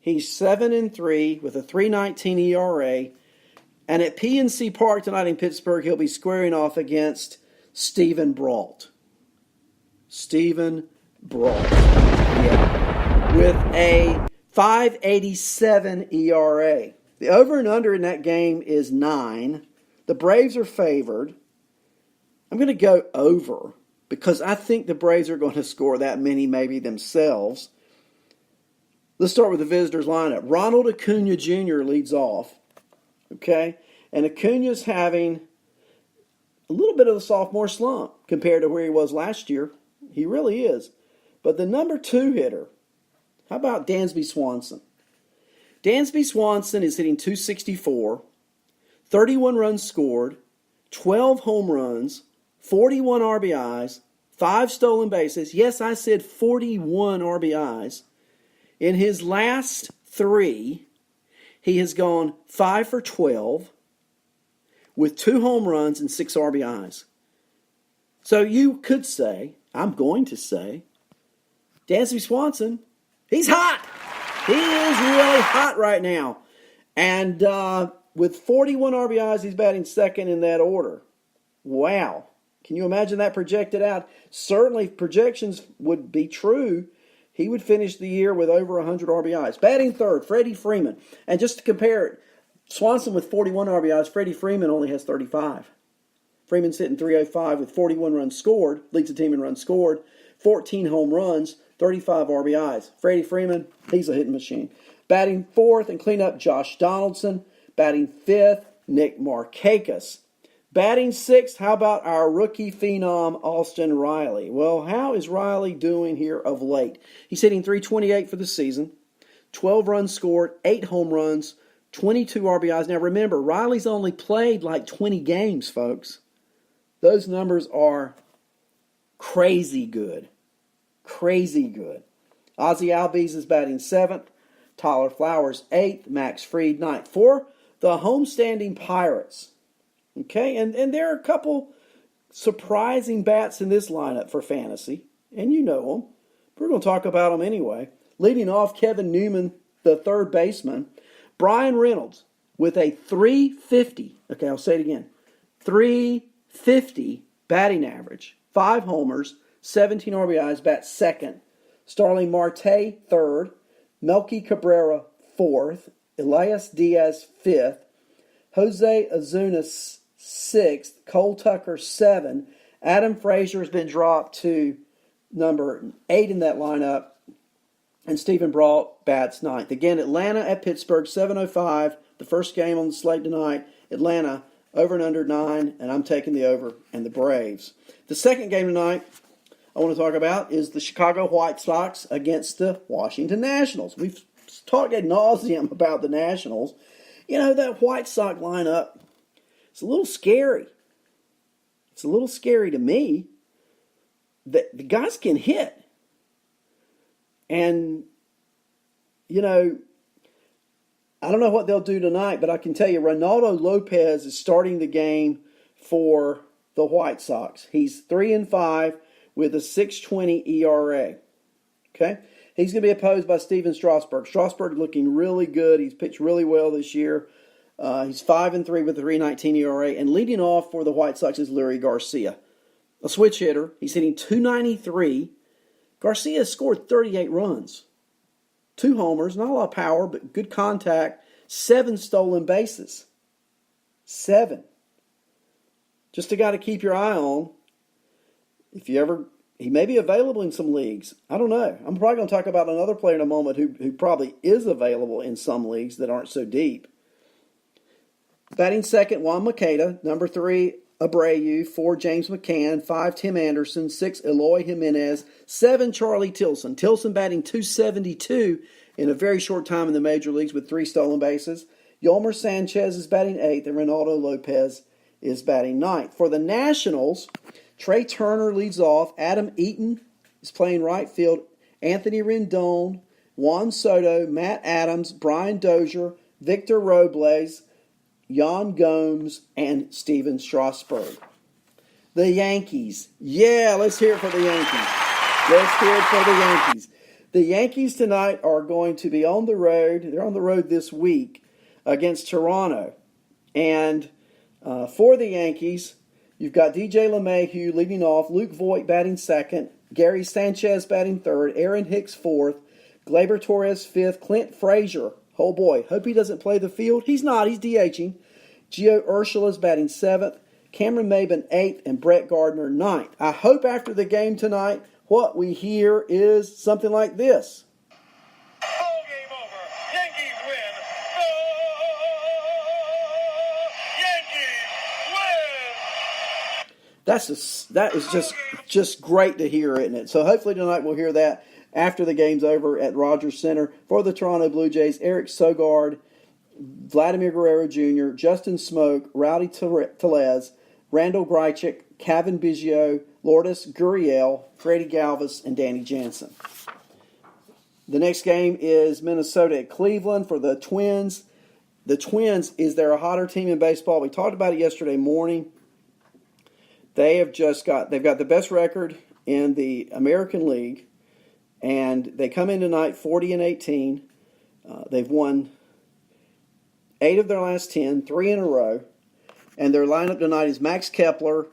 He's 7-3 with a 3.19 ERA. And at PNC Park tonight in Pittsburgh, he'll be squaring off against Stephen Brault. Stephen Brault. Yeah. With a 5.87 ERA. The over and under in that game is 9. The Braves are favored. I'm going to go over because I think the Braves are going to score that many maybe themselves. Let's start with the visitors lineup. Ronald Acuna Jr. leads off. Okay? And Acuna's having a little bit of a sophomore slump compared to where he was last year. He really is. But the number 2 hitter, how about Dansby Swanson? Dansby Swanson is hitting .264, 31 runs scored, 12 home runs, 41 RBIs, 5 stolen bases. Yes, I said 41 RBIs. In his last 3, he has gone 5 for 12 with 2 home runs and 6 RBIs. So you could say, I'm going to say, Dansby Swanson, he's hot. He is really hot right now. And with 41 RBIs, he's batting second in that order. Wow. Can you imagine that projected out? Certainly, if projections would be true, he would finish the year with over 100 RBIs. Batting third, Freddie Freeman. And just to compare it, Swanson with 41 RBIs, Freddie Freeman only has 35. Freeman's hitting .305 with 41 runs scored, leads the team in runs scored, 14 home runs, 35 RBIs. Freddie Freeman, he's a hitting machine. Batting fourth and cleanup, Josh Donaldson. Batting fifth, Nick Markakis. Batting sixth, how about our rookie phenom, Austin Riley? Well, how is Riley doing here of late? He's hitting .328 for the season, 12 runs scored, 8 home runs, 22 RBIs. Now remember, Riley's only played like 20 games, folks. Those numbers are crazy good. Crazy good. Ozzie Albies is batting 7th. Tyler Flowers 8th. Max Fried 9th. For the homestanding Pirates. Okay, and there are a couple surprising bats in this lineup for fantasy. And you know them. We're going to talk about them anyway. Leading off, Kevin Newman, the third baseman. Brian Reynolds with a .350. Okay, I'll say it again. .350 batting average. 5 homers, 17 RBIs, bats second. Starling Marte, third. Melky Cabrera, fourth. Elias Diaz, fifth. Jose Ozuna, sixth. Cole Tucker, 7. Adam Frazier has been dropped to number 8 in that lineup. And Stephen Brault bats 9th. Again, Atlanta at Pittsburgh, 7:05. The first game on the slate tonight. Atlanta, over and under 9. And I'm taking the over and the Braves. The second game tonight I want to talk about is the Chicago White Sox against the Washington Nationals. We've talked ad nauseum about the Nationals. You know, that White Sox lineup, it's a little scary. It's a little scary to me. The guys can hit. And, you know, I don't know what they'll do tonight, but I can tell you Ronaldo Lopez is starting the game for the White Sox. He's 3-5 with a 6.20 ERA. Okay? He's going to be opposed by Steven Strasburg. Strasburg looking really good. He's pitched really well this year. He's 5-3 with a 3.19 ERA. And leading off for the White Sox is Leury Garcia, a switch hitter. He's hitting .293. Garcia scored 38 runs. 2 homers, not a lot of power, but good contact. 7 stolen bases. 7. Just a guy to keep your eye on. He may be available in some leagues. I don't know. I'm probably going to talk about another player in a moment who probably is available in some leagues that aren't so deep. Batting second, Juan Maqueda. Number 3, Abreu. 4, James McCann. 5, Tim Anderson. 6, Eloy Jimenez. 7, Charlie Tilson. Tilson batting .272 in a very short time in the major leagues with 3 stolen bases. Yolmer Sanchez is batting 8th, and Ronaldo Lopez is batting 9th. For the Nationals, Trey Turner leads off. Adam Eaton is playing right field. Anthony Rendon, Juan Soto, Matt Adams, Brian Dozier, Victor Robles, Yan Gomes, and Steven Strasburg. The Yankees. Yeah, let's hear it for the Yankees. Let's hear it for the Yankees. The Yankees tonight are going to be on the road. They're on the road this week against Toronto. And for the Yankees, you've got DJ LeMahieu leading off, Luke Voigt batting second, Gary Sanchez batting third, Aaron Hicks fourth, Gleyber Torres fifth, Clint Frazier, oh boy, hope he doesn't play the field. He's not, he's DHing. Gio Urshela's batting seventh, Cameron Maybin eighth, and Brett Gardner ninth. I hope after the game tonight, what we hear is something like this. Ball game over. Yankees win. Yankees win. That is just great to hear, isn't it? So hopefully tonight we'll hear that after the game's over at Rogers Center. For the Toronto Blue Jays, Eric Sogard, Vladimir Guerrero Jr., Justin Smoke, Rowdy Tellez, Randall Grichuk, Kevin Biggio, Lourdes Gurriel, Freddie Galvis, and Danny Jansen. The next game is Minnesota at Cleveland for the Twins. The Twins, they're a hotter team in baseball. We talked about it yesterday morning. They've got the best record in the American League, and they come in tonight 40-18. They've won 8 of their last 10, 3 in a row. And their lineup tonight is Max Kepler,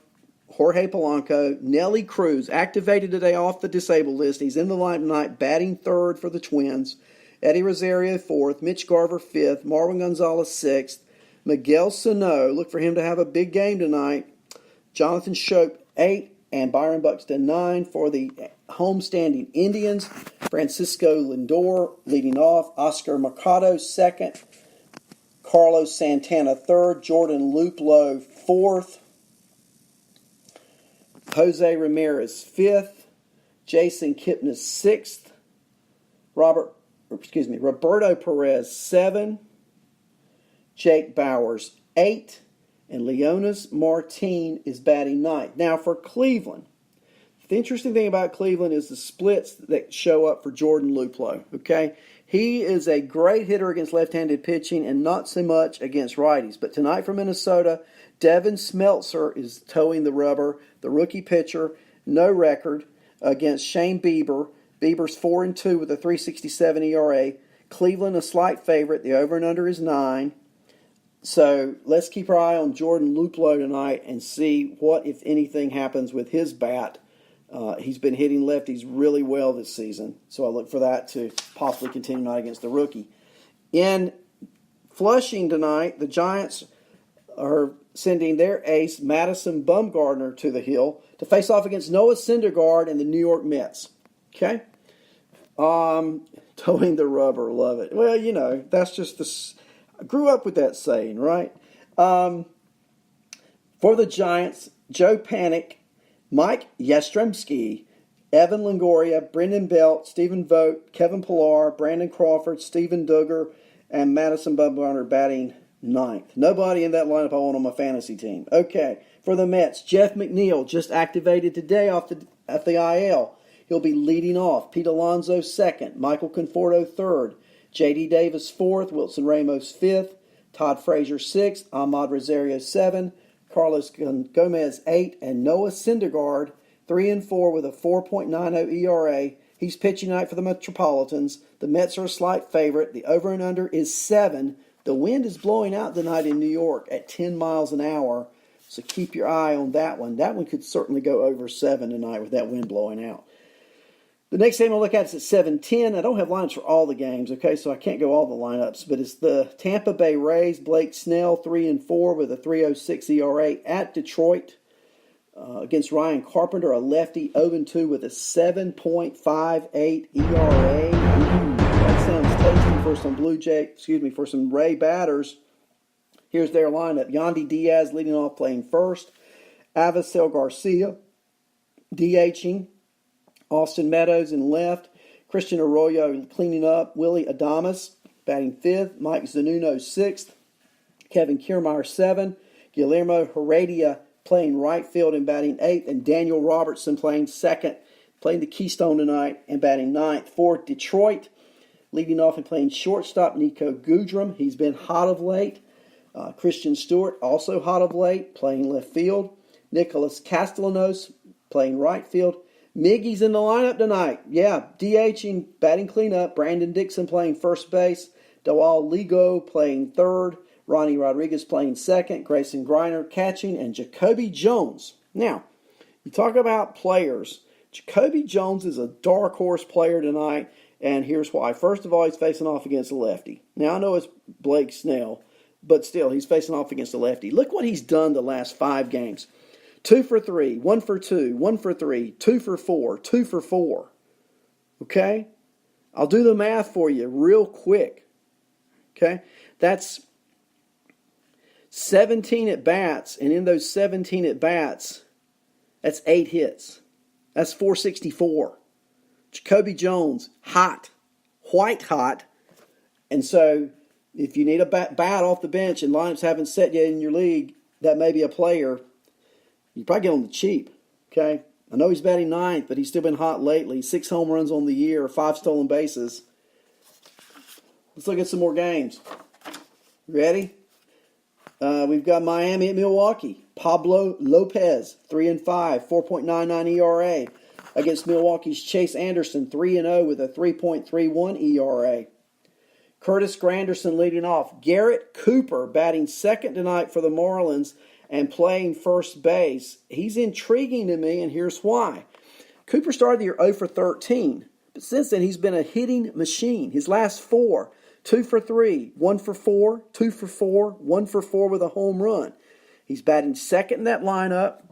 Jorge Polanco, Nelly Cruz, activated today off the disabled list. He's in the lineup tonight, batting third for the Twins. Eddie Rosario fourth, Mitch Garver fifth, Marwin Gonzalez sixth, Miguel Sano, look for him to have a big game tonight, Jonathan Schoop 8, and Byron Buxton 9 for the homestanding Indians. Francisco Lindor leading off, Oscar Mercado second, Carlos Santana third, Jordan Luplow fourth, Jose Ramirez fifth, Jason Kipnis sixth, Roberto Perez 7, Jake Bowers 8, and Leonis Martin is batting ninth. Now for Cleveland, the interesting thing about Cleveland is the splits that show up for Jordan Luplow. Okay, he is a great hitter against left-handed pitching and not so much against righties. But tonight for Minnesota, Devin Smeltzer is towing the rubber. The rookie pitcher, no record against Shane Bieber. Bieber's 4-2 with a 3.67 ERA. Cleveland a slight favorite. The over and under is 9. So let's keep our eye on Jordan Luplow tonight and see what, if anything, happens with his bat. He's been hitting lefties really well this season, so I look for that to possibly continue tonight against the rookie. In Flushing tonight, the Giants are sending their ace, Madison Bumgarner, to the hill to face off against Noah Syndergaard and the New York Mets. Okay? Towing the rubber, love it. Well, you know, that's just I grew up with that saying, right? For the Giants, Joe Panik, Mike Yastrzemski, Evan Longoria, Brendan Belt, Stephen Vogt, Kevin Pillar, Brandon Crawford, Stephen Duggar, and Madison Bumgarner batting ninth. Nobody in that lineup I want on my fantasy team. Okay, for the Mets, Jeff McNeil just activated today off the IL. He'll be leading off. Pete Alonso second, Michael Conforto third, J.D. Davis fourth, Wilson Ramos fifth, Todd Frazier sixth, Ahmad Rosario 7, Carlos Gomez 8, and Noah Syndergaard 3-4 with a 4.90 ERA. He's pitching tonight for the Metropolitans. The Mets are a slight favorite. The over and under is 7. The wind is blowing out tonight in New York at 10 miles an hour, so keep your eye on that one. That one could certainly go over 7 tonight with that wind blowing out. The next game I'll look at is at 7:10. I don't have lineups for all the games, okay, so I can't go all the lineups, but it's the Tampa Bay Rays, Blake Snell, 3-4 with a 3.06 ERA at Detroit against Ryan Carpenter, a lefty, 0-2 with a 7.58 ERA. That sounds tasty for some Ray batters. Here's their lineup. Yandy Diaz leading off, playing first. Avisel Garcia DHing. Austin Meadows in left, Christian Arroyo cleaning up, Willie Adames batting fifth, Mike Zunino sixth, Kevin Kiermaier 7, Guillermo Heredia playing right field and batting eighth, and Daniel Robertson playing second, playing the Keystone tonight and batting ninth. For Detroit, leading off and playing shortstop, Nico Goodrum. He's been hot of late. Christian Stewart, also hot of late, playing left field. Nicholas Castellanos playing right field. Miggy's in the lineup tonight. Yeah, DHing, batting cleanup. Brandon Dixon playing first base. Dawal Ligo playing third. Ronnie Rodriguez playing second. Grayson Griner catching. And Jacoby Jones. Now, you talk about players. Jacoby Jones is a dark horse player tonight, and here's why. First of all, he's facing off against a lefty. Now, I know it's Blake Snell, but still, he's facing off against a lefty. Look what he's done the last 5 games. 2 for 3, 1 for 2, 1 for 3, 2 for 4, 2 for 4. Okay? I'll do the math for you real quick. Okay? That's 17 at-bats, and in those 17 at-bats, that's 8 hits. That's 464. Jacoby Jones, hot, white hot. And so if you need a bat off the bench and lineups haven't set yet in your league, that may be a player. You probably get on the cheap, okay? I know he's batting 9th, but he's still been hot lately. 6 home runs on the year, 5 stolen bases. Let's look at some more games. Ready? We've got Miami at Milwaukee. Pablo Lopez, 3-5, 4.99 ERA. Against Milwaukee's Chase Anderson, 3-0 with a 3.31 ERA. Curtis Granderson leading off. Garrett Cooper batting second tonight for the Marlins and playing first base. He's intriguing to me, and here's why. Cooper started the year 0 for 13, but since then he's been a hitting machine. His last 4, 2 for 3, 1 for 4, 2 for 4, 1 for 4 with a home run. He's batting second in that lineup,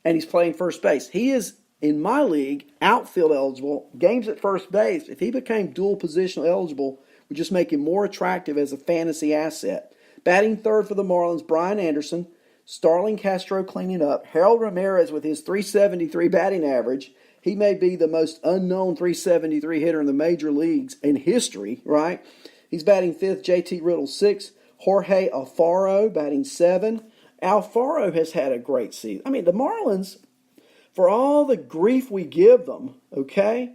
and he's playing first base. He is, in my league, outfield eligible. Games at first base, if he became dual positional eligible, would just make him more attractive as a fantasy asset. Batting third for the Marlins, Brian Anderson. Starling Castro cleaning up. Harold Ramirez with his 373 batting average. He may be the most unknown 373 hitter in the major leagues in history, right? He's batting 5th, JT Riddle 6th. Jorge Alfaro batting 7. Alfaro has had a great season. I mean, the Marlins, for all the grief we give them, okay,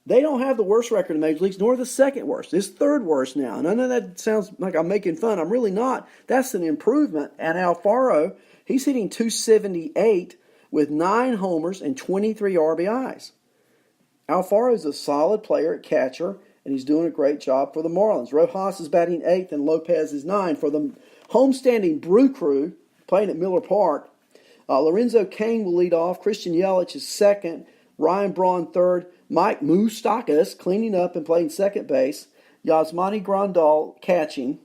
they don't have the worst record in the major leagues, nor the second worst. It's third worst now. And I know that sounds like I'm making fun. I'm really not. That's an improvement. And Alfaro, he's hitting .278 with 9 homers and 23 RBIs. Alfaro is a solid player at catcher, and he's doing a great job for the Marlins. Rojas is batting 8th, and Lopez is 9. For the homestanding Brew Crew, playing at Miller Park, Lorenzo Cain will lead off. Christian Yelich is 2nd. Ryan Braun 3rd. Mike Moustakas cleaning up and playing second base. Yasmani Grandal catching.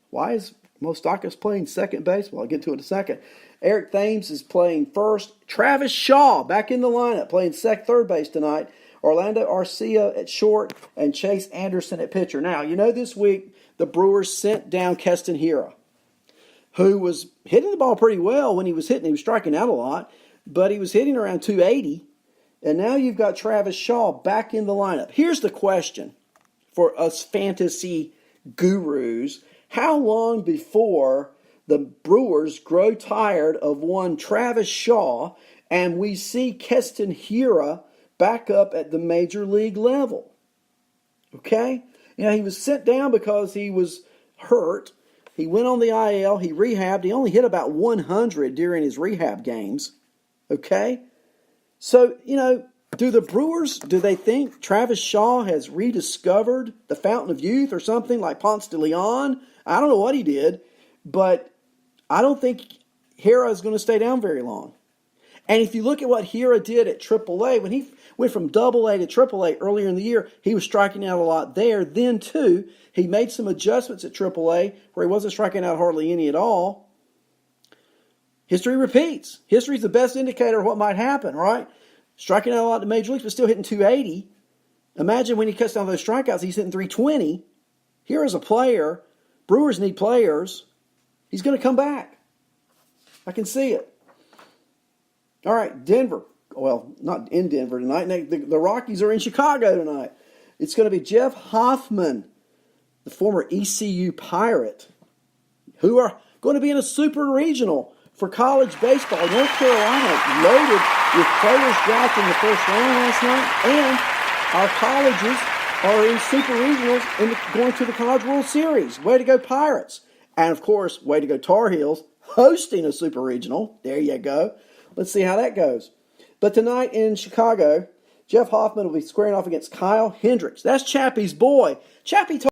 Why is Moustakas playing second base? Well, I'll get to it in a second. Eric Thames is playing first. Travis Shaw back in the lineup, playing third base tonight. Orlando Arcia at short, and Chase Anderson at pitcher. Now, you know this week the Brewers sent down Keston Hiura, who was hitting the ball pretty well when he was hitting. He was striking out a lot, but he was hitting around 280. And now you've got Travis Shaw back in the lineup. Here's the question for us fantasy gurus. How long before the Brewers grow tired of one Travis Shaw and we see Keston Hiura back up at the major league level? Okay? You know, he was sent down because he was hurt. He went on the IL. He rehabbed. He only hit about 100 during his rehab games. Okay? So, you know, do the Brewers, do they think Travis Shaw has rediscovered the fountain of youth or something like Ponce de Leon? I don't know what he did, but I don't think Hiura is going to stay down very long. And if you look at what Hiura did at AAA, when he went from AA to AAA earlier in the year, he was striking out a lot there. Then, too, he made some adjustments at AAA where he wasn't striking out hardly any at all. History repeats. History is the best indicator of what might happen, right? Striking out a lot in the major leagues, but still hitting 280. Imagine when he cuts down those strikeouts, he's hitting 320. Here is a player. Brewers need players. He's going to come back. I can see it. All right, Denver. Well, not in Denver tonight. The Rockies are in Chicago tonight. It's going to be Jeff Hoffman, the former ECU Pirate, who are going to be in a super regional for college baseball. North Carolina loaded with players drafted in the first round last night, and our colleges are in super regionals and going to the College World Series. Way to go, Pirates. And, of course, way to go, Tar Heels, hosting a super regional. There you go. Let's see how that goes. But tonight in Chicago, Jeff Hoffman will be squaring off against Kyle Hendricks. That's Chappie's boy. Chappie told